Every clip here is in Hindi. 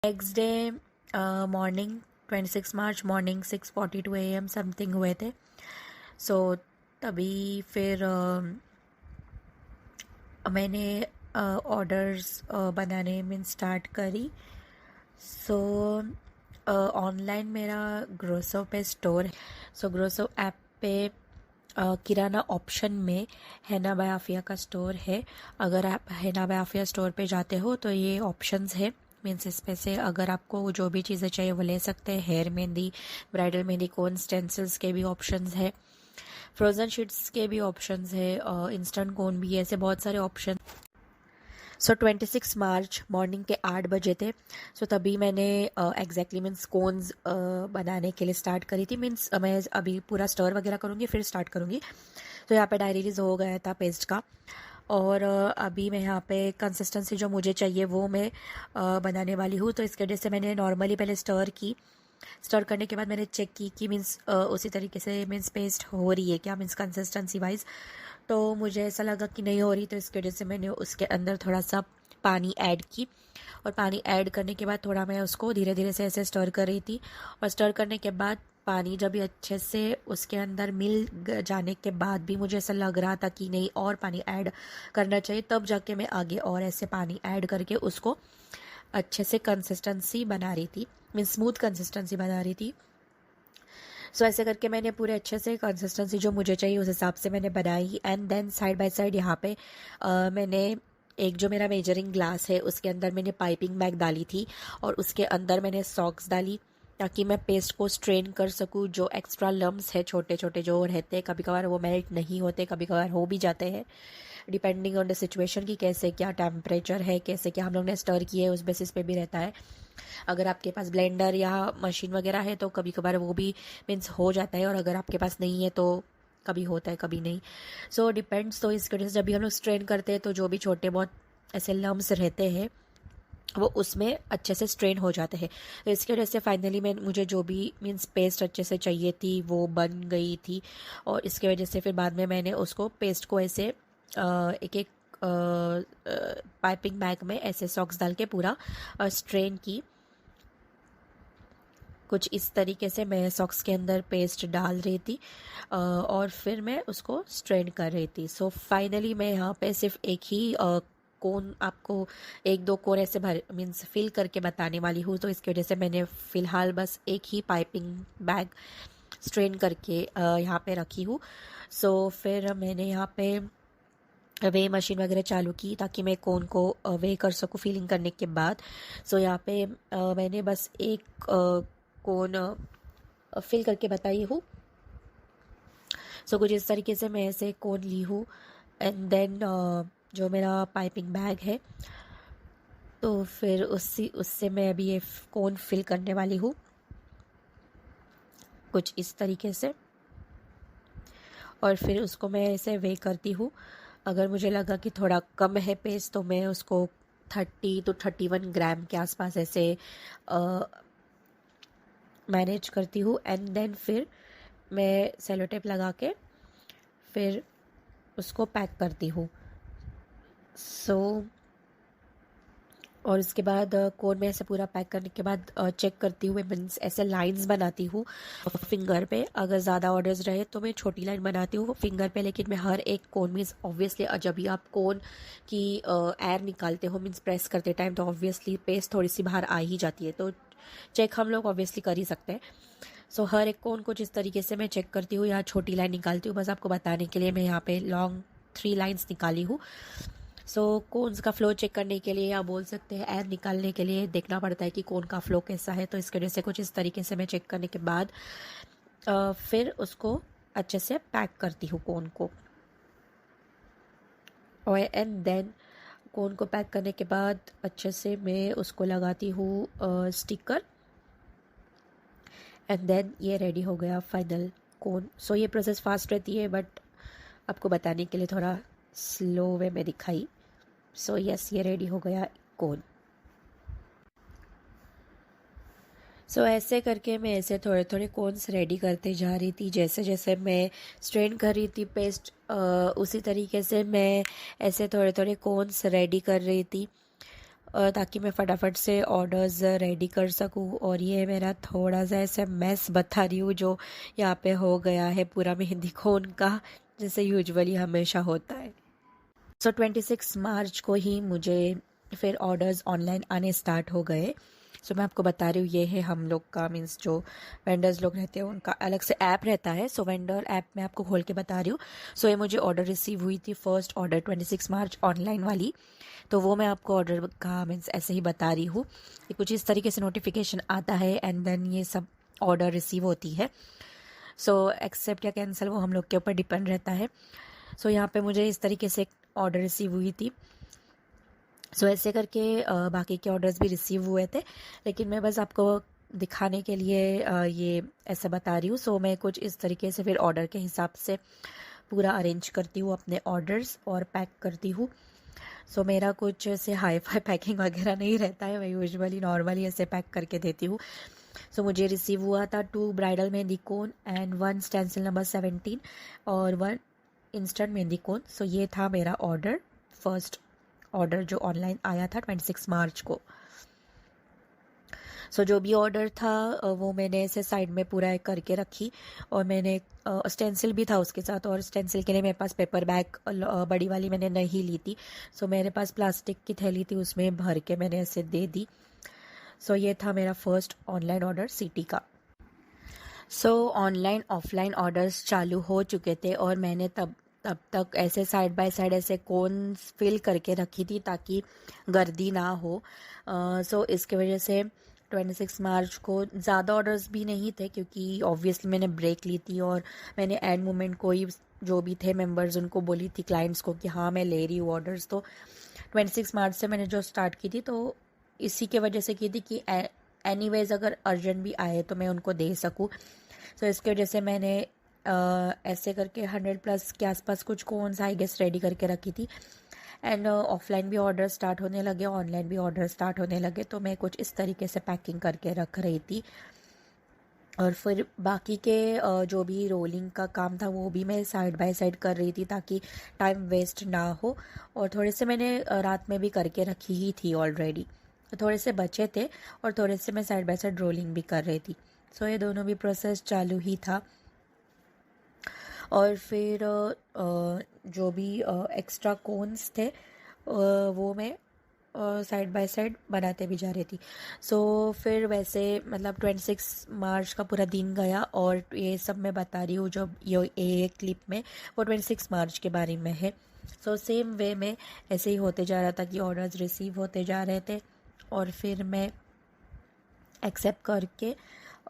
Next day morning 26 March morning 6:42 AM something हुए थे। सो तभी फिर मैंने ऑर्डर्स बनाने में स्टार्ट करी। सो ऑनलाइन मेरा ग्रोसो पे स्टोर है। सो ग्रोसो ऐप पे किराना ऑप्शन में हैना बाय आफिया का स्टोर है। अगर आप हैना बाय आफिया स्टोर पे जाते हो तो ये ऑप्शंस है। मीन्स इसमें से अगर आपको जो भी चीज़ें चाहिए वो ले सकते हैं। हेयर मेहंदी, ब्राइडल मेहंदी कोन, स्टेंसिल्स के भी ऑप्शंस है, फ्रोज़न शीट्स के भी ऑप्शंस है, इंस्टेंट कोन भी है, ऐसे बहुत सारे ऑप्शन। सो 26 मार्च मॉर्निंग के 8 बजे थे। सो तभी मैंने एग्जैक्टली मीन्स कोन्स बनाने के लिए स्टार्ट करी थी। मीन्स मैं अभी पूरा स्टर वगैरह करूँगी फिर स्टार्ट करूँगी। तो यहाँ पे डाई रिलीज़ हो गया था पेस्ट का। और अभी मैं यहाँ पे कंसिस्टेंसी जो मुझे चाहिए वो मैं बनाने वाली हूँ। तो इसके वजह से मैंने नॉर्मली पहले स्टर की। स्टर करने के बाद मैंने चेक की कि मीन्स उसी तरीके से मीन्स पेस्ट हो रही है क्या, मीन्स कंसिस्टेंसी वाइज। तो मुझे ऐसा लगा कि नहीं हो रही, तो इसकी वजह से मैंने उसके अंदर थोड़ा सा पानी ऐड की। और पानी ऐड करने के बाद थोड़ा मैं उसको धीरे धीरे से ऐसे स्टर कर रही थी। और स्टर करने के बाद पानी जब भी अच्छे से उसके अंदर मिल जाने के बाद भी मुझे ऐसा लग रहा था कि नहीं और पानी ऐड करना चाहिए, तब जाके मैं आगे और ऐसे पानी ऐड करके उसको अच्छे से कंसिस्टेंसी बना रही थी, मीन स्मूथ कंसिस्टेंसी बना रही थी। सो ऐसे करके मैंने पूरे अच्छे से कंसिस्टेंसी जो मुझे चाहिए उस हिसाब से मैंने बनाई। And then side by side यहाँ पे मैंने एक जो मेरा मेजरिंग ग्लास है उसके अंदर मैंने पाइपिंग बैग डाली थी और उसके अंदर मैंने सॉक्स डाली ताकि मैं पेस्ट को स्ट्रेन कर सकूँ। जो एक्स्ट्रा लम्स है छोटे छोटे जो रहते हैं, कभी कभार वो मेल्ट नहीं होते, कभी कभार हो भी जाते हैं, डिपेंडिंग ऑन द सिचुएशन की कैसे क्या टेम्परेचर है, कैसे क्या हम लोग ने स्टर किया है, उस बेसिस पे भी रहता है। अगर आपके पास ब्लेंडर या मशीन वगैरह है तो कभी कभार वो भी मीन्स हो जाता है, और अगर आपके पास नहीं है तो कभी होता है कभी नहीं। So depends. तो इसके वजह से जब भी हम लोग स्ट्रेन करते हैं तो जो भी छोटे बहुत ऐसे लम्स रहते हैं वो उसमें अच्छे से स्ट्रेन हो जाते हैं। तो इसकी वजह से फाइनली मैं मुझे जो भी मीन्स पेस्ट अच्छे से चाहिए थी वो बन गई थी। और इसके वजह से फिर बाद में मैंने उसको पेस्ट को ऐसे एक एक पाइपिंग बैग में ऐसे सॉक्स डाल के पूरा स्ट्रेन की। कुछ इस तरीके से मैं सॉक्स के अंदर पेस्ट डाल रही थी और फिर मैं उसको स्ट्रेन कर रही थी। सो फाइनली मैं यहाँ पे सिर्फ एक ही कोन आपको एक दो कोन ऐसे भर मीन्स फिल करके बताने वाली हूँ। तो इसकी वजह से मैंने फ़िलहाल बस एक ही पाइपिंग बैग स्ट्रेन करके यहाँ पे रखी हूँ। सो फिर मैंने यहाँ पे वे मशीन वगैरह चालू की ताकि मैं कोन को वे कर सकूँ फिलिंग करने के बाद। सो यहाँ पे मैंने बस एक कोन फिल करके बताई हूँ। सो कुछ इस तरीके से मैं ऐसे कोन ली हूँ। एंड देन जो मेरा पाइपिंग बैग है तो फिर उससे मैं अभी ये कोन फिल करने वाली हूँ कुछ इस तरीके से। और फिर उसको मैं ऐसे वे करती हूँ। अगर मुझे लगा कि थोड़ा कम है पेस्ट तो मैं उसको 30 to 31 ग्राम के आसपास ऐसे मैनेज करती हूँ। एंड देन फिर मैं सेलो टेप लगा के फिर उसको पैक करती हूँ। और उसके बाद कोन में ऐसे पूरा पैक करने के बाद चेक करती हूँ। मैं मीन्स ऐसे लाइंस बनाती हूँ फिंगर पे। अगर ज़्यादा ऑर्डर्स रहे तो मैं छोटी लाइन बनाती हूँ फिंगर पे, लेकिन मैं हर एक कोन मीन्स ऑब्वियसली जब भी आप कोन की एयर निकालते हो मीन्स प्रेस करते टाइम तो ऑब्वियसली पेस्ट थोड़ी सी बाहर आ ही जाती है, तो चेक हम लोग ऑब्वियसली कर ही सकते हैं। सो हर एक कोन को जिस तरीके से मैं चेक करती हूँ, यहाँ छोटी लाइन निकालती हूँ, बस आपको बताने के लिए मैं यहाँ पे लॉन्ग 3 लाइन्स निकाली हूँ। सो कोन्स का फ्लो चेक करने के लिए या बोल सकते हैं एयर निकालने के लिए देखना पड़ता है कि कोन का फ्लो कैसा है। तो इसके वजह से कुछ इस तरीके से मैं चेक करने के बाद फिर उसको अच्छे से पैक करती हूँ कोन को। और एंड देन कोन को पैक करने के बाद अच्छे से मैं उसको लगाती हूँ स्टिकर। एंड देन ये रेडी हो गया फाइनल कोन। सो ये प्रोसेस फास्ट रहती है बट आपको बताने के लिए थोड़ा स्लो वे में दिखाई। सो यस, ये रेडी हो गया कोन। सो ऐसे करके मैं ऐसे थोड़े थोड़े कोन्स रेडी करते जा रही थी। जैसे जैसे मैं स्ट्रेन कर रही थी पेस्ट उसी तरीके से मैं ऐसे थोड़े थोड़े कोन्स रेडी कर रही थी। ताकि मैं फटाफट से ऑर्डर्स रेडी कर सकूं। और ये मेरा थोड़ा सा ऐसे मैस बता रही हूँ जो यहाँ पे हो गया है पूरा मेहंदी कोन का, जैसे यूजुअली हमेशा होता है। सो 26 मार्च को ही मुझे फिर ऑर्डर्स ऑनलाइन आने स्टार्ट हो गए। सो मैं आपको बता रही हूँ, ये है हम लोग का मीन्स जो वेंडर्स लोग रहते हैं उनका अलग से ऐप रहता है। सो वेंडर ऐप मैं आपको खोल के बता रही हूँ। सो ये मुझे ऑर्डर रिसीव हुई थी, फर्स्ट ऑर्डर 26 मार्च ऑनलाइन वाली। तो वो मैं आपको ऑर्डर का मीन्स ऐसे ही बता रही हूँ कि कुछ इस तरीके से नोटिफिकेशन आता है एंड देन ये सब ऑर्डर रिसीव होती है। सो एक्सेप्ट या कैंसिल वो हम लोग के ऊपर डिपेंड रहता है। सो यहाँ पे मुझे इस तरीके से ऑर्डर रिसीव हुई थी। सो ऐसे करके बाकी के ऑर्डर्स भी रिसीव हुए थे, लेकिन मैं बस आपको दिखाने के लिए ये ऐसे बता रही हूँ। सो मैं कुछ इस तरीके से फिर ऑर्डर के हिसाब से पूरा अरेंज करती हूँ अपने ऑर्डर्स और पैक करती हूँ। सो मेरा कुछ ऐसे हाई फाई पैकिंग वगैरह नहीं रहता है, मैं यूजुअली नॉर्मली ऐसे पैक करके देती हूँ। सो मुझे रिसीव हुआ था 2 bridal mehndi cone and 1 stencil number 17 और 1 इंस्टेंट मेहंदी कोन। सो ये था मेरा ऑर्डर, फर्स्ट ऑर्डर जो ऑनलाइन आया था 26 मार्च को। सो जो भी ऑर्डर था वो मैंने ऐसे साइड में पूरा करके रखी। और मैंने स्टेंसिल भी था उसके साथ, और स्टेंसिल के लिए मेरे पास पेपर बैग बड़ी वाली मैंने नहीं ली थी। सो मेरे पास प्लास्टिक की थैली थी, उसमें भर के मैंने ऐसे दे दी। सो ये था मेरा फर्स्ट ऑनलाइन ऑर्डर सिटी का। सो ऑनलाइन ऑफलाइन ऑर्डर्स चालू हो चुके थे और मैंने तब तक ऐसे साइड बाय साइड ऐसे कोन्स फिल करके रखी थी ताकि गर्दी ना हो। सो इसके वजह से 26 मार्च को ज़्यादा ऑर्डर्स भी नहीं थे, क्योंकि ऑब्वियसली मैंने ब्रेक ली थी और मैंने एंड मोमेंट कोई जो भी थे मेंबर्स उनको बोली थी, क्लाइंट्स को, कि हाँ मैं ले रही हूँ ऑर्डर्स। तो 26 मार्च से मैंने जो स्टार्ट की थी तो इसी के वजह से की थी कि एनीवेज अगर अर्जेंट भी आए तो मैं उनको दे सकूँ। तो इसकी वजह से मैंने ऐसे करके 100+ के आसपास कुछ कोन्स आई गेस रेडी करके रखी थी। एंड ऑफलाइन भी ऑर्डर स्टार्ट होने लगे, ऑनलाइन भी ऑर्डर स्टार्ट होने लगे, तो मैं कुछ इस तरीके से पैकिंग करके रख रही थी। और फिर बाकी के जो भी रोलिंग का काम था वो भी मैं साइड बाय साइड कर रही थी ताकि टाइम वेस्ट ना हो। और थोड़े से मैंने रात में भी करके रखी ही थी ऑलरेडी, तो थोड़े से बचे थे और थोड़े से मैं साइड बाय साइड रोलिंग भी कर रही थी। सो ये दोनों भी प्रोसेस चालू ही था। और फिर जो भी एक्स्ट्रा कोन्स थे वो मैं साइड बाय साइड बनाते भी जा रही थी। सो फिर वैसे मतलब 26 मार्च का पूरा दिन गया और ये सब मैं बता रही हूँ जो ये क्लिप में वो 26 मार्च के बारे में है। सो सेम वे में ऐसे ही होते जा रहा था कि ऑर्डर्स रिसीव होते जा रहे थे और फिर मैं एक्सेप्ट करके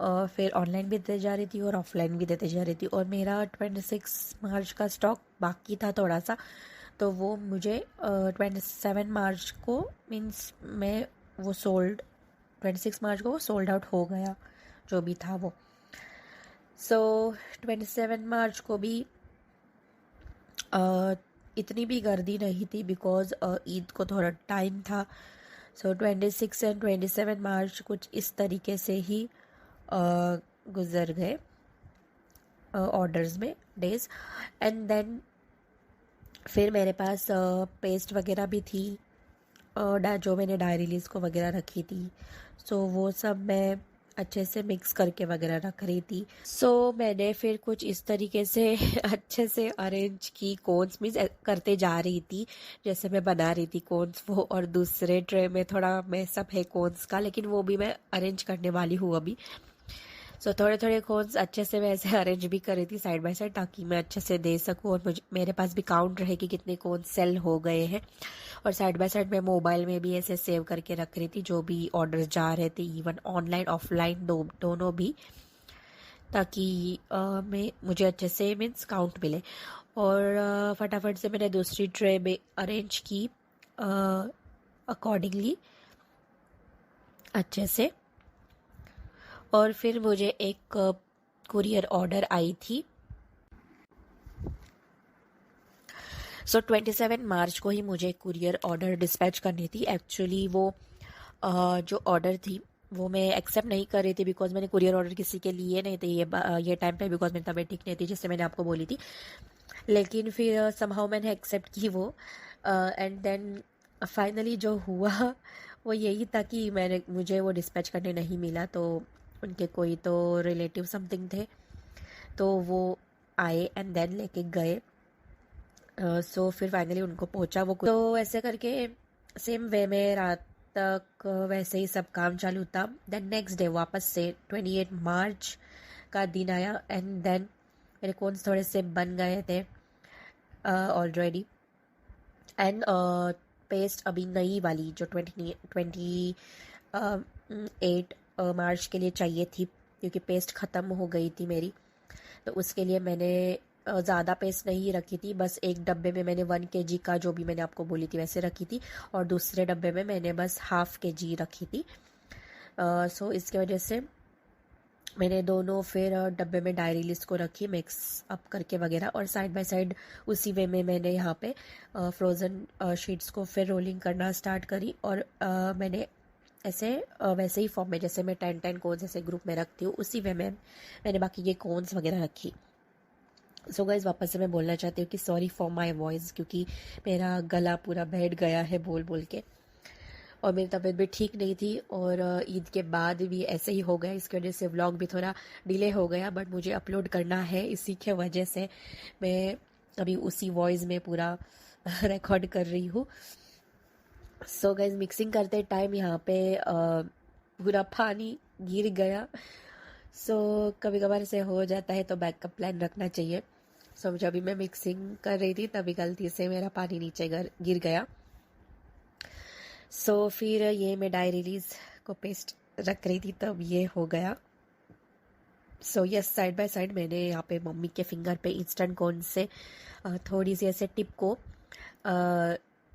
फिर ऑनलाइन भी देते जा रही थी और ऑफलाइन भी देते जा रही थी। और मेरा 26 मार्च का स्टॉक बाकी था थोड़ा सा, तो वो मुझे 27 मार्च को मीन्स मैं वो 26 मार्च को वो सोल्ड आउट हो गया जो भी था वो। सो 27 मार्च को भी इतनी भी गर्दी नहीं थी बिकॉज ईद को थोड़ा टाइम था। सो 26 एंड 27 मार्च कुछ इस तरीके से ही गुजर गए ऑर्डर्स में डेज। एंड देन फिर मेरे पास पेस्ट वगैरह भी थी जो मैंने डायरी लिस्ट को वगैरह रखी थी। सो वो सब मैं अच्छे से मिक्स करके वगैरह रख रही थी। सो मैंने फिर कुछ इस तरीके से अच्छे से अरेंज की कोन्स मीन्स करते जा रही थी जैसे मैं बना रही थी कोन्स वो। और दूसरे ट्रे में थोड़ा मैसअप है कोन्स का, लेकिन वो भी मैं अरेंज करने वाली हूँ अभी। सो थोड़े थोड़े कोन्स अच्छे से मैं ऐसे अरेंज भी कर रही थी साइड बाय साइड ताकि मैं अच्छे से दे सकूँ और मेरे पास भी काउंट रहे कि कितने कोन्स सेल हो गए हैं। और साइड बाय साइड मैं मोबाइल में भी ऐसे सेव करके रख रही थी जो भी ऑर्डर जा रहे थे, इवन ऑनलाइन ऑफलाइन दोनों भी, ताकि मुझे अच्छे से मीन्स काउंट मिले। और फटाफट से मैंने दूसरी ट्रे में अरेंज की अकॉर्डिंगली अच्छे से। और फिर मुझे एक कुरियर ऑर्डर आई थी। सो 27 मार्च को ही मुझे कुरियर ऑर्डर डिस्पैच करनी थी। एक्चुअली वो जो ऑर्डर थी वो मैं एक्सेप्ट नहीं कर रही थी बिकॉज मैंने कुरियर ऑर्डर किसी के लिए नहीं थे ये टाइम पे, बिकॉज मेरी तबीयत ठीक नहीं थी जैसे मैंने आपको बोली थी। लेकिन फिर समहाउ मैंने एक्सेप्ट की वो। एंड देन फाइनली जो हुआ वो यही था कि मुझे वो डिस्पैच करने नहीं मिला, तो उनके कोई तो रिलेटिव समथिंग थे, तो वो आए एंड देन लेके गए। सो फिर फाइनली उनको पहुंचा वो, तो ऐसे करके सेम वे में रात तक वैसे ही सब काम चालू था। देन नेक्स्ट डे वापस से 28 मार्च का दिन आया एंड देन मेरे कोन्स थोड़े से बन गए थे ऑलरेडी। एंड पेस्ट अभी नई वाली जो 28 मार्च के लिए चाहिए थी, क्योंकि पेस्ट ख़त्म हो गई थी मेरी, तो उसके लिए मैंने ज़्यादा पेस्ट नहीं रखी थी। बस एक डब्बे में मैंने 1 kg का, जो भी मैंने आपको बोली थी वैसे रखी थी, और दूसरे डब्बे में मैंने बस 1/2 kg रखी थी। सो इसके वजह से मैंने दोनों फिर डब्बे में डायरी लिस्ट को रखी मिक्स अप करके वगैरह, और साइड बाय साइड उसी वे में मैंने यहाँ पे फ्रोज़न शीट्स को फिर रोलिंग करना स्टार्ट करी। और मैंने ऐसे वैसे ही फॉर्म में जैसे मैं 10 कोन्स ऐसे ग्रुप में रखती हूँ, उसी वे में मैंने बाकी के कोन्स वगैरह रखी। सो गाइज वापस से मैं बोलना चाहती हूँ कि सॉरी फॉर माई वॉइस, क्योंकि मेरा गला पूरा बैठ गया है बोल बोल के, और मेरी तबीयत भी ठीक नहीं थी, और ईद के बाद भी ऐसे ही हो गया। इसकी वजह से व्लॉग भी थोड़ा डिले हो गया, बट मुझे अपलोड करना है, इसी के वजह से मैं अभी उसी वॉइस में पूरा रिकॉर्ड कर रही हूँ। सो गाइज मिक्सिंग करते टाइम यहाँ पे पूरा पानी गिर गया। सो कभी कभार से हो जाता है, तो बैकअप प्लान रखना चाहिए। सो जब भी मैं मिक्सिंग कर रही थी तभी गलती से मेरा पानी नीचे गिर गया। सो फिर ये मैं डायरी रिलीज को पेस्ट रख रही थी तब ये हो गया। So yes, side by side मैंने यहाँ पे मम्मी के फिंगर पे इंस्टेंट कोन से थोड़ी सी ऐसे टिप को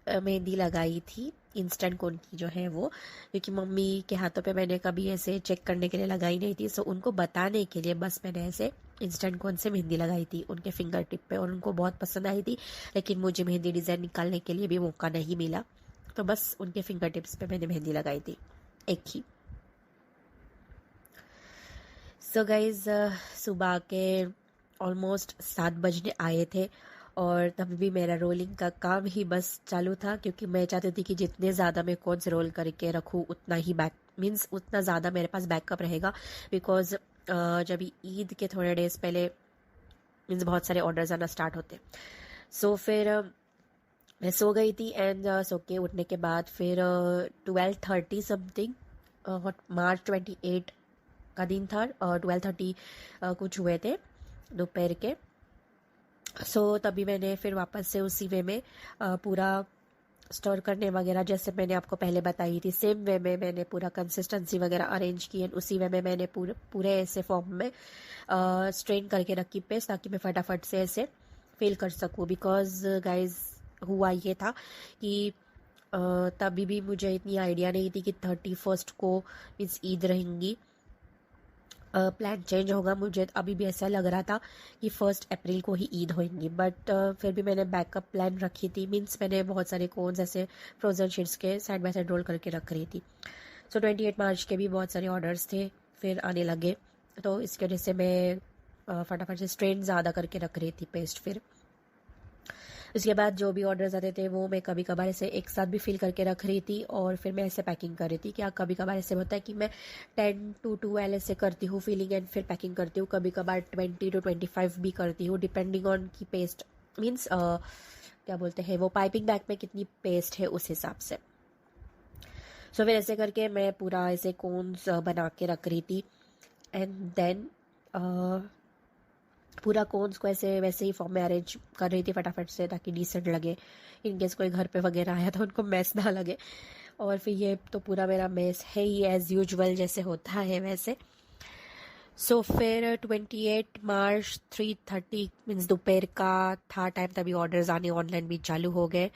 मेहंदी लगाई थी, इंस्टेंट कोन की जो है वो, क्योंकि मम्मी के हाथों पे मैंने कभी ऐसे चेक करने के लिए लगाई नहीं थी। सो उनको बताने के लिए बस मैंने ऐसे इंस्टेंट कोन से मेहंदी लगाई थी उनके फिंगर टिप पे, और उनको बहुत पसंद आई थी। लेकिन मुझे मेहंदी डिज़ाइन निकालने के लिए भी मौका नहीं मिला, तो बस उनके फिंगर टिप्स पे मैंने मेहंदी लगाई थी, एक ही। सो गाइज सुबह के ऑलमोस्ट 7 बजने आए थे, और तभी भी मेरा रोलिंग का काम ही बस चालू था, क्योंकि मैं चाहती थी कि जितने ज़्यादा मैं कौन से रोल करके रखूँ उतना ही उतना ज़्यादा मेरे पास बैकअप रहेगा। बिकॉज जब ईद के थोड़े डेज पहले बहुत सारे ऑर्डर्स आना स्टार्ट होते। सो फिर मैं सो गई थी, एंड सो के उठने के बाद फिर 12:30 समथिंग, मार्च 28 का दिन था, और 12:30 कुछ हुए थे दोपहर के। सो तभी मैंने फिर वापस से उसी वे में पूरा स्टोर करने वगैरह, जैसे मैंने आपको पहले बताई थी सेम वे में मैंने पूरा कंसिस्टेंसी वगैरह अरेंज की, एंड उसी वे में मैंने पूरे ऐसे फॉर्म में स्ट्रेन करके रखी पेस्ट, ताकि मैं फटाफट से ऐसे फिल कर सकूँ। बिकॉज गाइज हुआ ये था कि तभी भी मुझे इतनी आइडिया नहीं थी कि 31st को मीन्स ईद रहेंगी, प्लान चेंज होगा। मुझे अभी भी ऐसा लग रहा था कि 1 अप्रैल को ही ईद होएंगी, बट फिर भी मैंने बैकअप प्लान रखी थी। मीन्स मैंने बहुत सारे कोन्स ऐसे फ्रोजन शीट्स के साइड बाय साइड रोल करके रख रही थी। सो 28 मार्च के भी बहुत सारे ऑर्डर्स थे फिर आने लगे, तो इसकी वजह से मैं फटाफट से स्ट्रेन ज़्यादा करके रख रही थी पेस्ट। फिर उसके बाद जो भी ऑर्डर्स आते थे वो मैं कभी कभार ऐसे एक साथ भी फिल करके रख रही थी, और फिर मैं ऐसे पैकिंग कर रही थी। क्या कभी कभार ऐसे होता है कि मैं 10 to 12 ऐसे करती हूँ फिलिंग एंड फिर पैकिंग करती हूँ, कभी कभार 20 to 25 भी करती हूँ, डिपेंडिंग ऑन की पेस्ट मीन्स क्या बोलते हैं वो पाइपिंग बैग में कितनी पेस्ट है उस हिसाब से। सो फिर ऐसे करके मैं पूरा ऐसे कोन्स बना के रख रही थी, एंड देन पूरा कोन्स को ऐसे वैसे ही फॉर्म में अरेंज कर रही थी फटाफट से, ताकि डिसेंट लगे, इन केस कोई घर पे वगैरह आया तो उनको मैस ना लगे। और फिर ये तो पूरा मेरा मैस है ही एज़ यूजुअल जैसे होता है वैसे। सो फिर 28 मार्च 3:30 मीन्स दोपहर का था टाइम, तभी ऑर्डर्स आने ऑनलाइन भी चालू हो गए।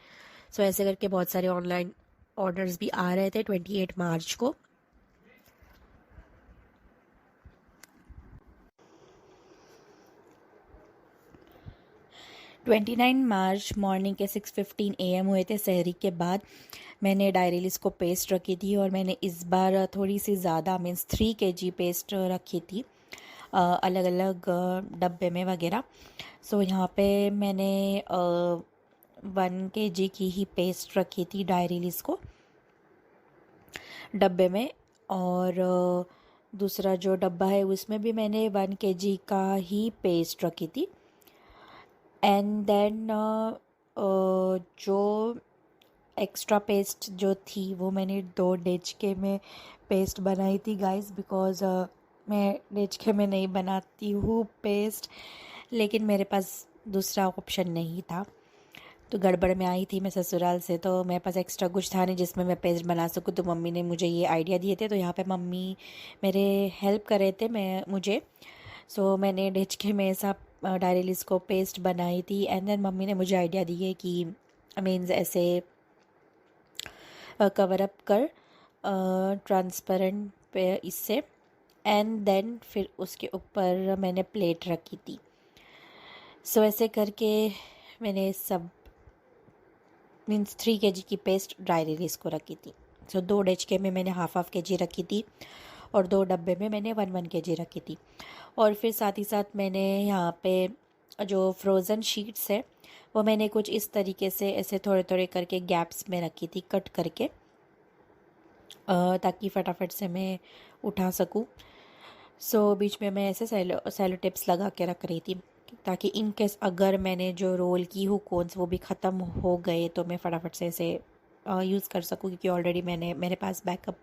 सो ऐसे करके बहुत सारे ऑनलाइन ऑर्डर्स भी आ रहे थे 28 मार्च को। 29 मार्च मॉर्निंग के 6:15 AM हुए थे सहरी के बाद। मैंने डायरी लिस्ट को पेस्ट रखी थी, और मैंने इस बार थोड़ी सी ज़्यादा मीन्स 3 kg पेस्ट रखी थी अलग अलग डब्बे में वगैरह। सो यहाँ पे मैंने 1 kg की ही पेस्ट रखी थी डायरी लिस्ट को। डब्बे में। और दूसरा जो डब्बा है उसमें भी मैंने 1 kg का ही पेस्ट रखी थी। एंड देन जो एक्स्ट्रा पेस्ट जो थी वो मैंने 2 डेचके में पेस्ट बनाई थी गाइस, बिकॉज़ मैं डेचके में नहीं बनाती हूँ पेस्ट, लेकिन मेरे पास दूसरा ऑप्शन नहीं था। तो गड़बड़ में आई थी मैं ससुराल से, तो मेरे पास एक्स्ट्रा कुछ था नहीं जिसमें मैं पेस्ट बना सकूँ। तो मम्मी ने मुझे ये आइडिया दिए थे, तो यहाँ पे मम्मी मेरे हेल्प कर रहे थे मुझे। सो मैंने डेचके में ऐसा डायरी को पेस्ट बनाई थी। एंड देन मम्मी ने मुझे आइडिया दिए कि मीन्स ऐसे कवर अप कर ट्रांसपेरेंट पे इससे। एंड देन फिर उसके ऊपर मैंने प्लेट रखी थी। सो ऐसे करके मैंने सब मीन्स 3 kg की पेस्ट ड्राई रिलीज को रखी थी। सो 2 डेचके में मैंने हाफ kg रखी थी और 2 डब्बे में मैंने 1 kg रखी थी। और फिर साथ ही साथ मैंने यहाँ पे जो फ्रोज़न शीट्स है वो मैंने कुछ इस तरीके से ऐसे थोड़े थोड़े करके गैप्स में रखी थी, कट करके, ताकि फटाफट से मैं उठा सकूँ। सो बीच में मैं ऐसे सेलो टिप्स लगा के रख रही थी, ताकि इन केस अगर मैंने जो रोल की हूँ कोन्स वो भी ख़त्म हो गए तो मैं फटाफट से इसे यूज़ कर सकूँ, क्योंकि ऑलरेडी मेरे पास बैकअप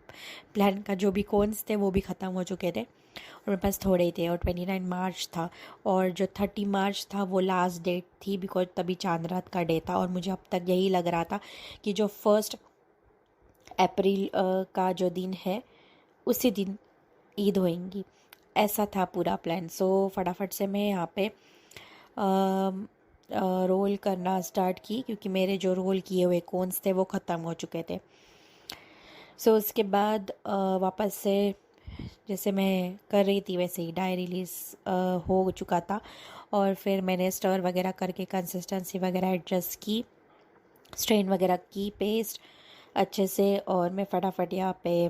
प्लान का जो भी कोन्स थे वो भी ख़त्म हो चुके थे और मेरे पास थोड़े ही थे। और 29 मार्च था और जो 30 मार्च था वो लास्ट डेट थी, बिकॉज तभी चांद रात का डे था। और मुझे अब तक यही लग रहा था कि जो 1 अप्रैल का जो दिन है उसी दिन ईद होएंगी, ऐसा था पूरा प्लान। सो फटाफट से मैं यहाँ पे रोल करना स्टार्ट की, क्योंकि मेरे जो रोल किए हुए कोन्स थे वो ख़त्म हो चुके थे। सो उसके बाद वापस से जैसे मैं कर रही थी वैसे ही डाई रिलीज़ हो चुका था। और फिर मैंने स्टर वगैरह करके कंसिस्टेंसी वगैरह एडजस्ट की, स्ट्रेन वगैरह की पेस्ट अच्छे से, और मैं फटाफट यहाँ पे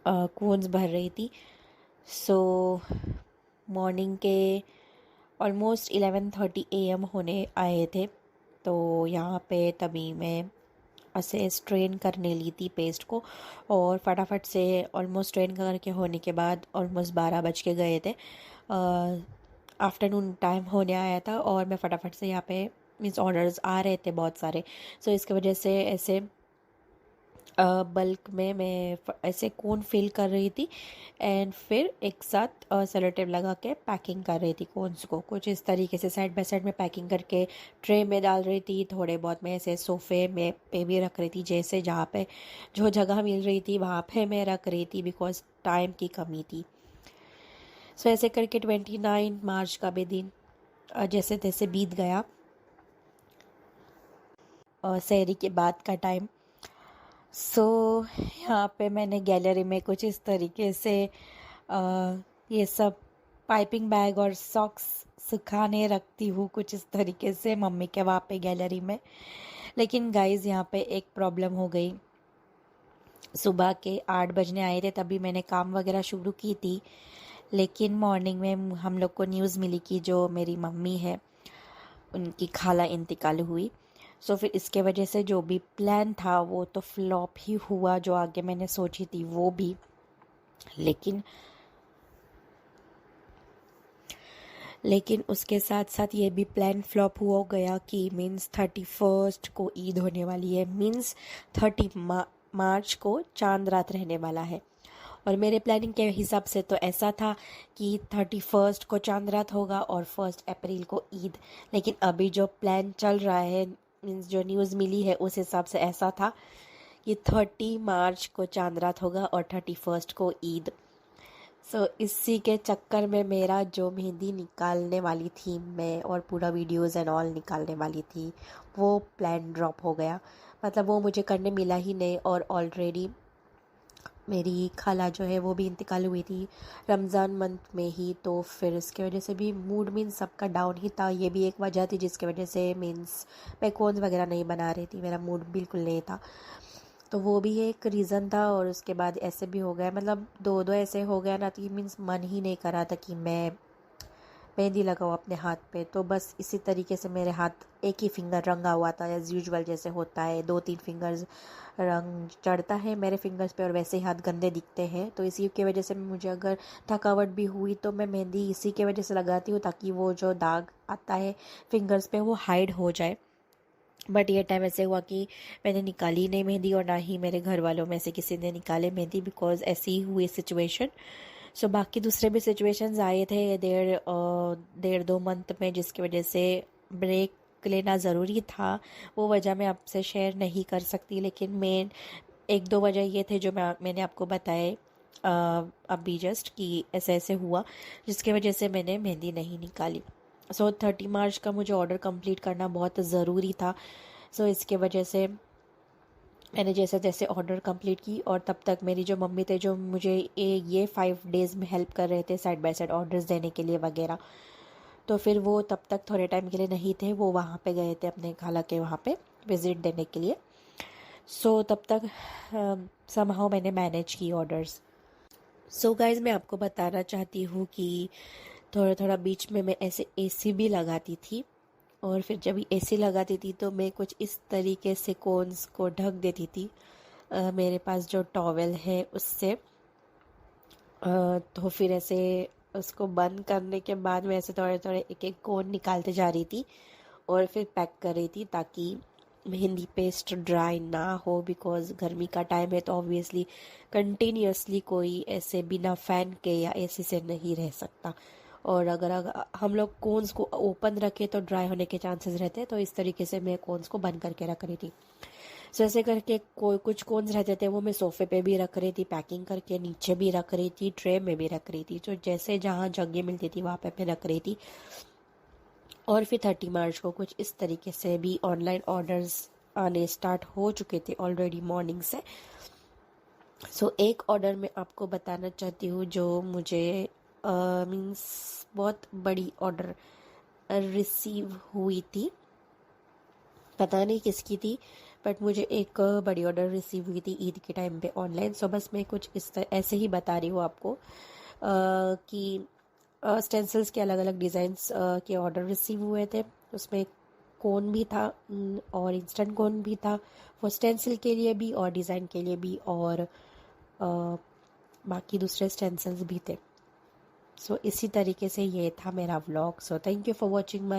कोन्स भर रही थी। सो मॉर्निंग के ऑलमोस्ट 11:30 AM होने आए थे। तो यहाँ पे तभी मैं ऐसे स्ट्रेन करने ली थी पेस्ट को, और फटाफट से ऑलमोस्ट स्ट्रेन करके होने के बाद ऑलमोस्ट 12 बज के गए थे। आफ्टरनून टाइम होने आया था और मैं फटाफट से यहाँ पे मीन्स ऑर्डर्स आ रहे थे बहुत सारे। सो इसकी वजह से ऐसे बल्क में मैं ऐसे कोन फिल कर रही थी एंड फिर एक साथ सेलो टेप लगा के पैकिंग कर रही थी कोन्स को। कुछ इस तरीके से साइड बाय साइड में पैकिंग करके ट्रे में डाल रही थी, थोड़े बहुत मैं ऐसे सोफ़े में पे भी रख रही थी, जैसे जहाँ पे जो जगह मिल रही थी वहाँ पे मैं रख रही थी, बिकॉज टाइम की कमी थी। सो ऐसे करके 29 मार्च का भी दिन जैसे तैसे बीत गया। सहरी के बाद का टाइम। सो यहाँ पे मैंने गैलरी में कुछ इस तरीके से ये सब पाइपिंग बैग और सॉक्स सुखाने रखती हूँ, कुछ इस तरीके से मम्मी के वहाँ पे गैलरी में। लेकिन गाइज़ यहाँ पे एक प्रॉब्लम हो गई। सुबह के 8 बजने आए थे तभी मैंने काम वगैरह शुरू की थी, लेकिन मॉर्निंग में हम लोग को न्यूज़ मिली कि जो मेरी मम्मी है उनकी खाला इंतकाल हुई। सो फिर इसके वजह से जो भी प्लान था वो तो फ्लॉप ही हुआ, जो आगे मैंने सोची थी वो भी। लेकिन उसके साथ साथ ये भी प्लान फ्लॉप हुआ गया कि मीन्स 31 को ईद होने वाली है, मीन्स 30 मार्च को चांद रात रहने वाला है। और मेरे प्लानिंग के हिसाब से तो ऐसा था कि 31 को चांद रात होगा और 1 अप्रैल को ईद। लेकिन अभी जो प्लान चल रहा है, मीन्स जो न्यूज़ मिली है, उस हिसाब से ऐसा था कि 30 मार्च को चांद रात होगा और 31 को ईद। सो इसी के चक्कर में मेरा जो मेहंदी निकालने वाली थी मैं, और पूरा वीडियोज़ एंड ऑल निकालने वाली थी, वो प्लान ड्रॉप हो गया। मतलब वो मुझे करने मिला ही नहीं। और ऑलरेडी मेरी खाला जो है वो भी इंतकाल हुई थी रमज़ान मंथ में ही, तो फिर इसके वजह से भी मूड मीन्स सबका डाउन ही था। ये भी एक वजह थी जिसकी वजह से मीन्स मैं कोन्स वगैरह नहीं बना रही थी, मेरा मूड बिल्कुल नहीं था। तो वो भी एक रीज़न था। और उसके बाद ऐसे भी हो गया, मतलब दो दो ऐसे हो गया ना, तो मीन्स मन ही नहीं कर रहा था कि मैं मेहंदी लगाओ अपने हाथ पे। तो बस इसी तरीके से मेरे हाथ एक ही फिंगर रंगा हुआ था, एज़ यूजुअल जैसे होता है 2-3 फिंगर्स रंग चढ़ता है मेरे फिंगर्स पे और वैसे ही हाथ गंदे दिखते हैं। तो इसी की वजह से मुझे अगर थकावट भी हुई तो मैं मेहंदी इसी की वजह से लगाती हूँ, ताकि वो जो दाग आता है फिंगर्स पे वो हाइड हो जाए। बट ये टाइम ऐसे हुआ कि मैंने निकाली नहीं मेहंदी, और ना ही मेरे घर वालों में से किसी ने निकाले मेहंदी, बिकॉज ऐसी ही हुई सिचुएशन। सो बाकी दूसरे भी सिचुएशंस आए थे 1.5-2 मंथ में, जिसकी वजह से ब्रेक लेना ज़रूरी था। वो वजह मैं आपसे शेयर नहीं कर सकती, लेकिन मेन 1-2 वजह ये थे जो मैंने आपको बताए अभी जस्ट, कि ऐसे ऐसे हुआ जिसकी वजह से मैंने मेहंदी नहीं निकाली। सो 30 मार्च का मुझे ऑर्डर कंप्लीट करना बहुत ज़रूरी था। सो इसके वजह से मैंने जैसे जैसे ऑर्डर कंप्लीट की, और तब तक मेरी जो मम्मी थे जो मुझे ये 5 डेज़ में हेल्प कर रहे थे साइड बाय साइड ऑर्डर्स देने के लिए वगैरह, तो फिर वो तब तक थोड़े टाइम के लिए नहीं थे, वो वहाँ पे गए थे अपने खाला के वहाँ पे विज़िट देने के लिए। सो तब तक समहाउ मैंने मैनेज की ऑर्डर्स। सो गाइज मैं आपको बताना चाहती हूँ कि थोड़ा थोड़ा बीच में मैं ऐसे एसी भी लगाती थी, और फिर जब एसी लगाती थी तो मैं कुछ इस तरीके से कोन्स को ढक देती थी मेरे पास जो टॉवेल है उससे। तो फिर ऐसे उसको बंद करने के बाद मैं ऐसे थोड़े थोड़े एक एक कोन निकालते जा रही थी और फिर पैक कर रही थी, ताकि मेहंदी पेस्ट ड्राई ना हो, बिकॉज गर्मी का टाइम है तो ऑब्वियसली कंटिन्यूसली कोई ऐसे बिना फैन के या एसी से नहीं रह सकता। और अगर हम लोग कोन्स को ओपन रखें तो ड्राई होने के चांसेस रहते हैं, तो इस तरीके से मैं कोन्स को बंद करके रख रही थी। सो ऐसे करके कोई कुछ कोन्स रहते थे वो मैं सोफे पे भी रख रही थी, पैकिंग करके नीचे भी रख रही थी, ट्रे में भी रख रही थी, तो जैसे जहाँ जगह मिलती थी वहाँ पे मैं रख रही थी। और फिर 30 मार्च को कुछ इस तरीके से भी ऑनलाइन ऑर्डर्स आने स्टार्ट हो चुके थे ऑलरेडी मॉर्निंग से। सो एक ऑर्डर मैं आपको बताना चाहती हूँ जो मुझे मीन्स बहुत बड़ी ऑर्डर रिसीव हुई थी, पता नहीं किसकी थी, बट मुझे एक बड़ी ऑर्डर रिसीव हुई थी ईद के टाइम पे ऑनलाइन। सो बस मैं कुछ ऐसे ही बता रही हूँ आपको कि स्टेंसिल्स के अलग अलग डिज़ाइंस के ऑर्डर रिसीव हुए थे। उसमें कोन भी था और इंस्टेंट कोन भी था, वो स्टेंसिल के लिए भी और डिज़ाइन के लिए भी, और बाकी दूसरे स्टेंसिल्स भी थे। सो इसी तरीके से ये था मेरा vlog. So thank you for watching my